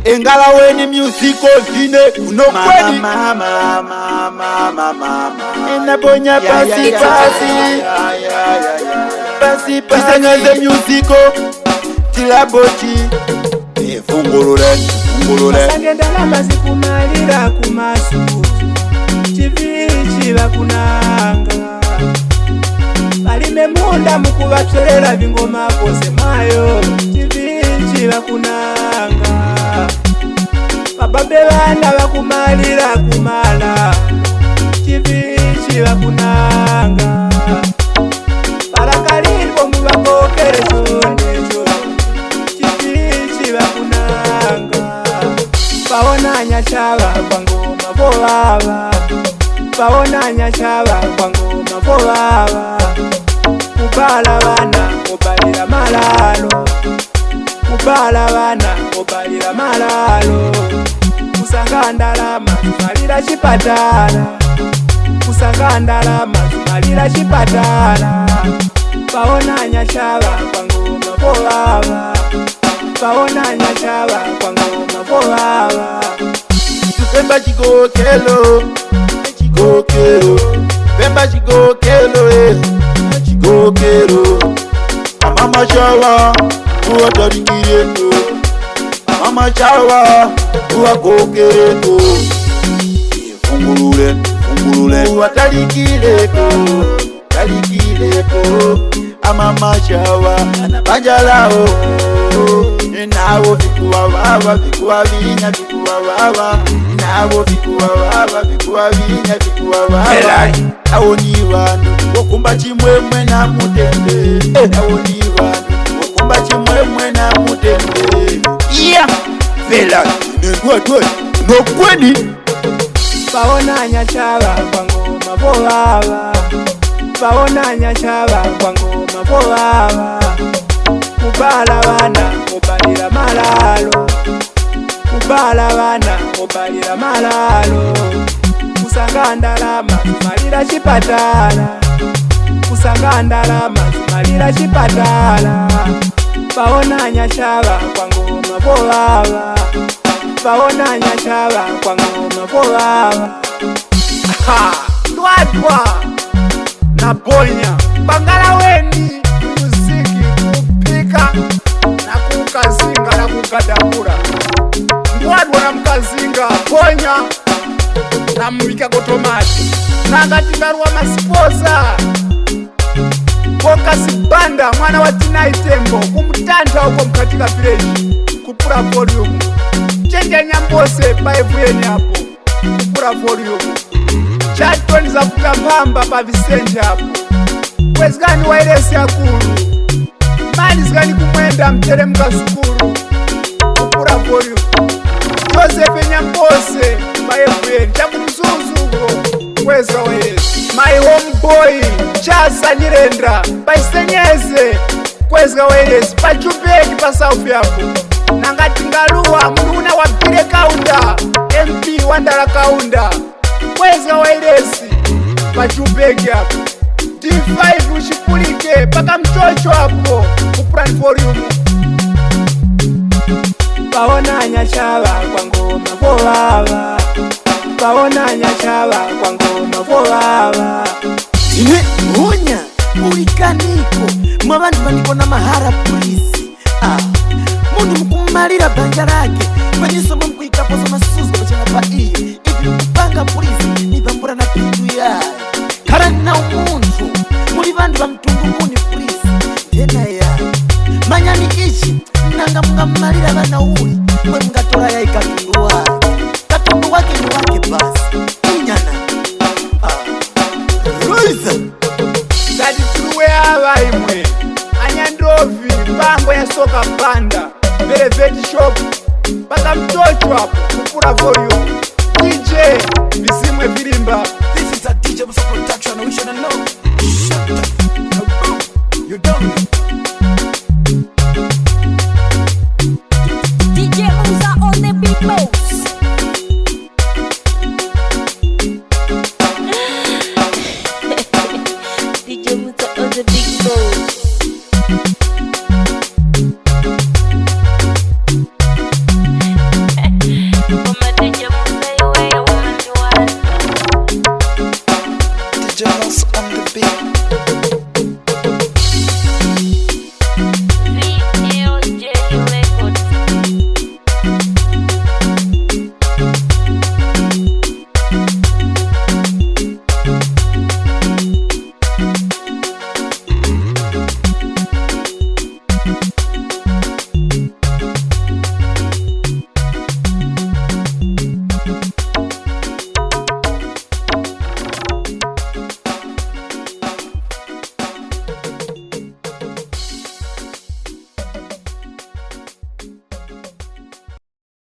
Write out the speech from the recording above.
Engala weni musical dine kuno kweli inabonya pasi pasi Kisengaze musical tilaboti fungulule Sangenda lamba zikumalira kumasu Chivichi bakunanga Balime munda mukubaterera bingoma kose mayo Chivichi bakunanga Bababe bana bakumalira kumala Chivichi bakunanga Barakalimbo mubakokere sondejo Chivichi bakunanga Baona nyachaba kwa ngoma bobaba Baona nyachaba kwa ngoma bobaba Kubala bana obalira malalo Kubala bana obalira malalo Kusangandalama malira chipatala Kusangandalama malira chipatala Baona nyachaba kwa ngoma bobaba Baona nyachaba kwa ngoma bobaba Pemba chigokelo Pemba chigokelo chigokelo Mama chawa uwa taringireko Mama chawa uwa kokereko Fungulule uwa taringireko Mama chawa banjalao Nawo vikuwa wawa vikuwa vinya vikuwa wawa Nawo vikuwa wawa vikuwa vinya vikuwa wawa Nawo ni wanu okumba chimwemwe na mutende Nawo ni wanu okumba chimwemwe na mutende Iya Vela Nengwe no kweni Baona nyachaba kwa ngoma bobaba Baona nyachaba kwa ngoma bobaba Kubala bana obalira malalo Kubala bana obalira malalo Kusangandalama malira chipatala Kusangandalama malira chipatala Baona nyachaba kwa ngoma bobaba Baona nyachaba kwa ngoma bobaba Ndwadwa Nabonya Bangala weni muziki kupika na kukazinga na kukadamura Ndwadwa na mkazinga Bonya na mwika kotomati na ngatibarua masipoza Focus Banda mwana wa Tina Itembo kumtanta huko mkatika village kupura volume Chenja nyambose paevuyeni hapo kupura volume Chatoni za kutambamba pa Vicente hapo Kwezgani wairesi ya kuru Mani zgani kumwenda mtere mga sukuru kupura volume Joseph Nyambose paevuyeni Chaku mzuzu uko kweza wairesi My homeboy Chasa Nyirenda Paisenyeze kwezga wairesi Pachupeki pa South yapo Nangati ngaluwa mluna wapire kaunda MP Wandala kaunda kwezga wairesi Pachupeki hapo D5 ushipulike paka mchocho hapo Kupran volume Baona nyachaba kwa ngoma bobaba Baona nyachaba kwa ngoma bobaba Ine monya ulikaniko Mwabantu baniko na mahara polisi Mundu mkumalira banja lake Kwenye mkuika pozo masuzo Bachana pa iye Ibi mpanga polisi Nibambura na pindu ya Karana umuntu Muli bandu ba mtungu muni polisi Tena ya Manyani ichi Nanga mga malira bana uli Mwe mga tola ya ikatundu wake Katundu wake ni wake basi Inyana Roiza Zadi tuwe hawa imwe Anyandovi Bango ya soka Banda Velvet shop Paka mtocho hapo Kupura volume DJ Bizimwe Vilimba This is a DJ Musa production. I wish you know. Shut up. You don't.